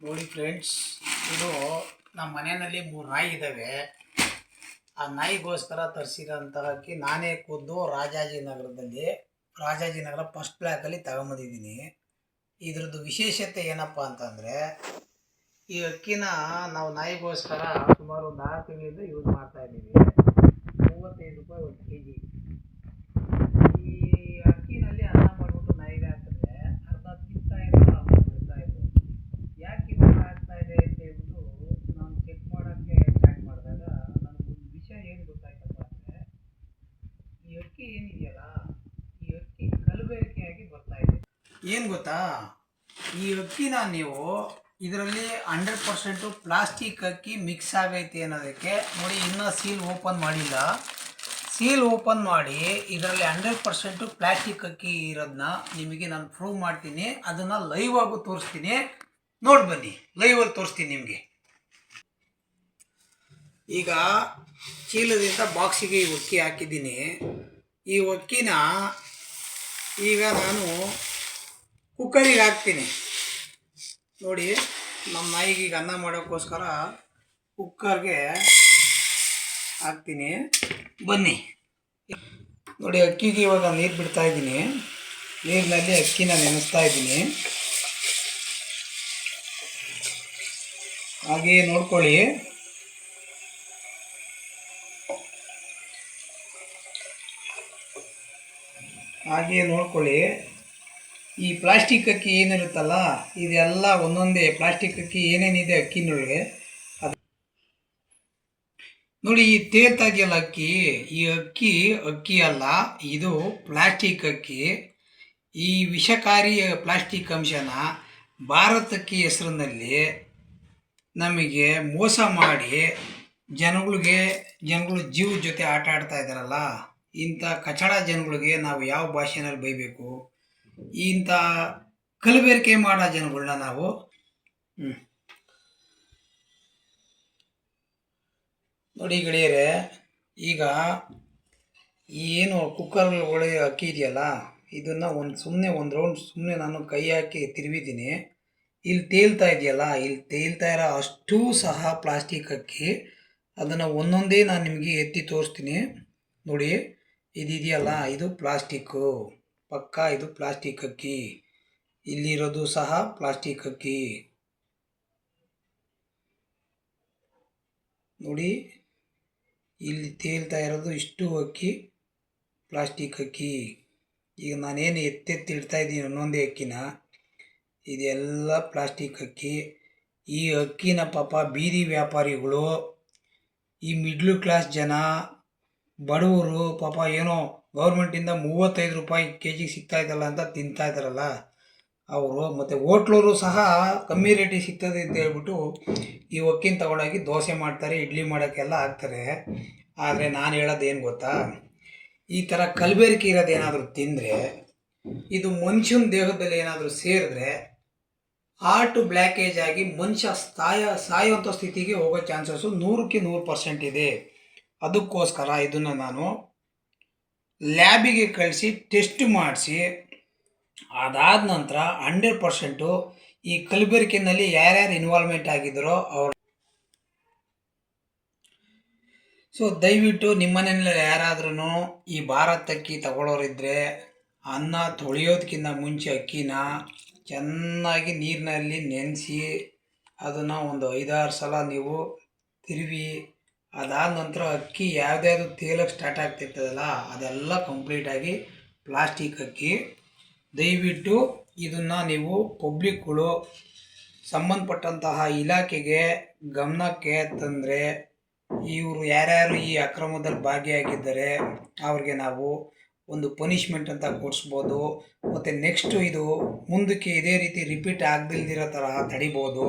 ನೋಡಿ ಫ್ರೆಂಡ್ಸ್, ಇದು ನಮ್ಮ ಮನೆಯಲ್ಲಿ 3 ನಾಯಿ ಇದ್ದಾವೆ. ಆ ನಾಯಿಗೋಸ್ಕರ ತರಿಸಿರೋಂತಹ ಅಕ್ಕಿ ನಾನೇ ಖುದ್ದು ರಾಜಾಜಿನಗರ ಫಸ್ಟ್ ಬ್ಲಾಕಲ್ಲಿ ತಗೊಂಬಂದಿದ್ದೀನಿ. ಇದ್ರದ್ದು ವಿಶೇಷತೆ ಏನಪ್ಪ ಅಂತಂದರೆ, ಈ ಅಕ್ಕಿನ ನಾವು ನಾಯಿಗೋಸ್ಕರ ಸುಮಾರು 6 ತಿಂಗಳಿಂದ ಯೂಸ್ ಮಾಡ್ತಾ ಇದ್ದೀವಿ. 35 ರೂಪಾಯಿ 1 kg. ಈ ಅಕ್ಕಿನಲ್ಲಿ ಅನ್ನ ಮಾಡಿಬಿಟ್ಟು ನಾಯಿಗೆ ಹಾಕಿದ್ರೆ ಅರ್ಧ ತಿಂತಾ ಇದ್ರು, ಅರ್ಧ ಬಿಡ್ತಾ ಇದ್ರು. ಯಾಕೆ ಈ ಥರ ಆಗ್ತಾ ಇದೆ ಅಂತ ಹೇಳ್ಬಿಟ್ಟು ನಾನು ಚೆಕ್ ಮಾಡೋಕ್ಕೆ ಸ್ಟಾರ್ಟ್ ಮಾಡಿದಾಗ ನನಗೊಂದು ವಿಷಯ ಏನು ಗೊತ್ತಾಯ್ತಪ್ಪ ಅಂದರೆ, ಈ ಅಕ್ಕಿ ಏನಿದೆಯಲ್ಲ, ಈ ಅಕ್ಕಿ ಕಲಬೆರಕೆಯಾಗಿ ಬರ್ತಾ ಇದೆ. ಏನು ಗೊತ್ತಾ, ಈ ಅಕ್ಕಿನ ನೀವು ಇದರಲ್ಲಿ 100% ಪ್ಲಾಸ್ಟಿಕ್ ಅಕ್ಕಿ ಮಿಕ್ಸ್ ಆಗೈತೆ ಅನ್ನೋದಕ್ಕೆ ನೋಡಿ, ಇನ್ನೂ ಸೀಲ್ ಓಪನ್ ಮಾಡಿಲ್ಲ. ಸೀಲ್ ಓಪನ್ ಮಾಡಿ ಇದರಲ್ಲಿ 100% ಪ್ಲಾಸ್ಟಿಕ್ ಅಕ್ಕಿ ಇರೋದನ್ನ ನಿಮಗೆ ನಾನು ಪ್ರೂವ್ ಮಾಡ್ತೀನಿ. ಅದನ್ನು ಲೈವ್ ಆಗು ತೋರಿಸ್ತೀನಿ, ನೋಡಿ ಬನ್ನಿ. ಲೈವಲ್ಲಿ ತೋರಿಸ್ತೀನಿ ನಿಮಗೆ. ಈಗ ಚೀಲದಿಂದ ಬಾಕ್ಸಿಗೆ ಈ ಅಕ್ಕಿ ಹಾಕಿದ್ದೀನಿ. ಈ ಅಕ್ಕಿನ ಈಗ ನಾನು ಕುಕ್ಕರಿಗೆ ಹಾಕ್ತೀನಿ. ನೋಡಿ, ನಮ್ಮ ನಾಯಿಗೆ ಈಗ ಅನ್ನ ಮಾಡೋಕ್ಕೋಸ್ಕರ ಕುಕ್ಕರ್ಗೆ ಹಾಕ್ತೀನಿ. ಬನ್ನಿ ನೋಡಿ, ಅಕ್ಕಿಗೆ ಇವಾಗ ನೀರು ಬಿಡ್ತಾ ಇದ್ದೀನಿ. ನೀರಿನಲ್ಲಿ ಅಕ್ಕಿನ ನೆನೆಸ್ತಾ ಇದ್ದೀನಿ. ಹಾಗೆಯೇ ನೋಡ್ಕೊಳ್ಳಿ. ಈ ಪ್ಲಾಸ್ಟಿಕ್ ಅಕ್ಕಿ ಏನಿರುತ್ತಲ್ಲ, ಇದೆಲ್ಲ ಒಂದೊಂದೇ ಪ್ಲಾಸ್ಟಿಕ್ ಅಕ್ಕಿ ಏನೇನಿದೆ ಅಕ್ಕಿನೊಳಗೆ ಅದು ನೋಡಿ. ಈ ತೇಲ್ತಾ ಇದೆಯಲ್ಲ ಅಕ್ಕಿ, ಈ ಅಕ್ಕಿ ಅಲ್ಲ, ಇದು ಪ್ಲಾಸ್ಟಿಕ್ ಅಕ್ಕಿ. ಈ ವಿಷಕಾರಿ ಪ್ಲಾಸ್ಟಿಕ್ ಅಂಶನ ಭಾರತಕ್ಕಿ ಹೆಸರಿನಲ್ಲಿ ನಮಗೆ ಮೋಸ ಮಾಡಿ ಜನಗಳು ಜೀವದ ಜೊತೆ ಆಟ ಆಡ್ತಾ ಇದ್ದಾರಲ್ಲ, ಇಂಥ ಕಚಡ ಜನಗಳಿಗೆ ನಾವು ಯಾವ ಭಾಷೆನಲ್ಲಿ ಬೈಬೇಕು? ಇಂಥ ಕಲಬೆರಕೆ ಮಾಡೋ ಜನಗಳನ್ನ ನಾವು ನೋಡಿ ಗೆಳೆಯರೆ. ಈಗ ಏನು ಕುಕ್ಕರ್ ಒಳಗೆ ಅಕ್ಕಿ ಇದೆಯಲ್ಲ, ಇದನ್ನು ಒಂದು ರೌಂಡ್ ಸುಮ್ಮನೆ ನಾನು ಕೈ ಹಾಕಿ ತಿರುವಿದ್ದೀನಿ. ಇಲ್ಲಿ ತೇಲ್ತಾ ಇದೆಯಲ್ಲ, ಇಲ್ಲಿ ತೇಲ್ತಾ ಇರೋ ಅಷ್ಟೂ ಸಹ ಪ್ಲಾಸ್ಟಿಕ್ ಅಕ್ಕಿ. ಅದನ್ನು ಒಂದೊಂದೇ ನಾನು ನಿಮಗೆ ಎತ್ತಿ ತೋರಿಸ್ತೀನಿ. ನೋಡಿ, ಇದೆಯಲ್ಲ, ಇದು ಪ್ಲಾಸ್ಟಿಕ್ಕು, ಪಕ್ಕ ಇದು ಪ್ಲಾಸ್ಟಿಕ್ ಅಕ್ಕಿ. ಇಲ್ಲಿರೋದು ಸಹ ಪ್ಲಾಸ್ಟಿಕ್ ಅಕ್ಕಿ. ನೋಡಿ, ಇಲ್ಲಿ ತೇಲ್ತಾ ಇರೋದು ಇಷ್ಟು ಅಕ್ಕಿ ಪ್ಲಾಸ್ಟಿಕ್ ಅಕ್ಕಿ. ಈಗ ನಾನೇನು ಇಡ್ತಾ ಇದ್ದೀನಿ ಒಂದೊಂದೇ ಅಕ್ಕಿನ, ಇದೆಲ್ಲ ಪ್ಲಾಸ್ಟಿಕ್ ಅಕ್ಕಿ. ಈ ಅಕ್ಕಿನ ಪಾಪ ಬೀದಿ ವ್ಯಾಪಾರಿಗಳು, ಈ ಮಿಡ್ಲ್ ಕ್ಲಾಸ್ ಜನ, ಬಡವರು ಪಾಪ ಏನೋ ಗೌರ್ಮೆಂಟಿಂದ 35 ರೂಪಾಯಿ kg ಸಿಗ್ತಾ ಇದ್ದಲ್ಲ ಅಂತ ತಿಂತಾ ಇದ್ದಾರಲ್ಲ ಅವರು, ಮತ್ತು ಹೋಟ್ಲವರು ಸಹ ಕಮ್ಮಿ ರೇಟಿಗೆ ಸಿಗ್ತದೆ ಅಂತ ಹೇಳ್ಬಿಟ್ಟು ಈ ಅಕ್ಕಿನ ತಗೊಂಡೋಗಿ ದೋಸೆ ಮಾಡ್ತಾರೆ, ಇಡ್ಲಿ ಮಾಡೋಕ್ಕೆಲ್ಲ ಹಾಕ್ತಾರೆ. ಆದರೆ ನಾನು ಹೇಳೋದು ಏನು ಗೊತ್ತಾ, ಈ ಥರ ಕಲಬೆರಕೆ ಇರೋದೇನಾದರೂ ತಿಂದರೆ, ಇದು ಮನುಷ್ಯನ ದೇಹದಲ್ಲಿ ಏನಾದರೂ ಸೇರಿದ್ರೆ ಹಾರ್ಟ್ ಬ್ಲ್ಯಾಕೇಜ್ ಆಗಿ ಮನುಷ್ಯ ಸಾಯುವಂಥ ಸ್ಥಿತಿಗೆ ಹೋಗೋ ಚಾನ್ಸಸ್ಸು 100ಕ್ಕೆ 100% ಇದೆ. ಅದಕ್ಕೋಸ್ಕರ ಇದನ್ನು ನಾನು ಲ್ಯಾಬಿಗೆ ಕಳಿಸಿ ಟೆಸ್ಟ್ ಮಾಡಿಸಿ, ಅದಾದ ನಂತರ 100% ಈ ಕಲಬೆರಕೆನಲ್ಲಿ ಯಾರ್ಯಾರು ಇನ್ವಾಲ್ವ್ಮೆಂಟ್ ಆಗಿದ್ದಾರೋ ಅವರು. ಸೊ ದಯವಿಟ್ಟು ನಿಮ್ಮನೆಯಲ್ಲಿ ಯಾರಾದ್ರೂ ಈ ಭಾರತ್ ಅಕ್ಕಿ ತಗೊಳ್ಳೋರಿದ್ದರೆ, ಅನ್ನ ತೊಳೆಯೋದಕ್ಕಿಂತ ಮುಂಚೆ ಅಕ್ಕಿನ ಚೆನ್ನಾಗಿ ನೀರಿನಲ್ಲಿ ನೆನೆಸಿ ಅದನ್ನು ಒಂದು 5-6 ಸಲ ನೀವು ತಿರುವಿ, ಅದಾದ ನಂತರ ಅಕ್ಕಿ ಯಾವ್ದಾದ್ರು ತೇಲಕ್ಕೆ ಸ್ಟಾರ್ಟ್ ಆಗ್ತಿರ್ತದಲ್ಲ, ಅದೆಲ್ಲ ಕಂಪ್ಲೀಟಾಗಿ ಪ್ಲಾಸ್ಟಿಕ್ ಅಕ್ಕಿ. ದಯವಿಟ್ಟು ಇದನ್ನು ನೀವು ಪಬ್ಲಿಕ್ಗಳು ಸಂಬಂಧಪಟ್ಟಂತಹ ಇಲಾಖೆಗೆ ಗಮನಕ್ಕೆ ತಂದರೆ, ಇವರು ಯಾರ್ಯಾರು ಈ ಅಕ್ರಮದಲ್ಲಿ ಭಾಗಿಯಾಗಿದ್ದಾರೆ ಅವ್ರಿಗೆ ನಾವು ಒಂದು ಪನಿಷ್ಮೆಂಟ್ ಅಂತ ಕೊಡಿಸ್ಬೋದು. ಮತ್ತು ನೆಕ್ಸ್ಟು ಇದು ಮುಂದಕ್ಕೆ ಇದೇ ರೀತಿ ರಿಪೀಟ್ ಆಗದಿಲ್ದಿರೋ ತರಹ ತಡಿಬೋದು.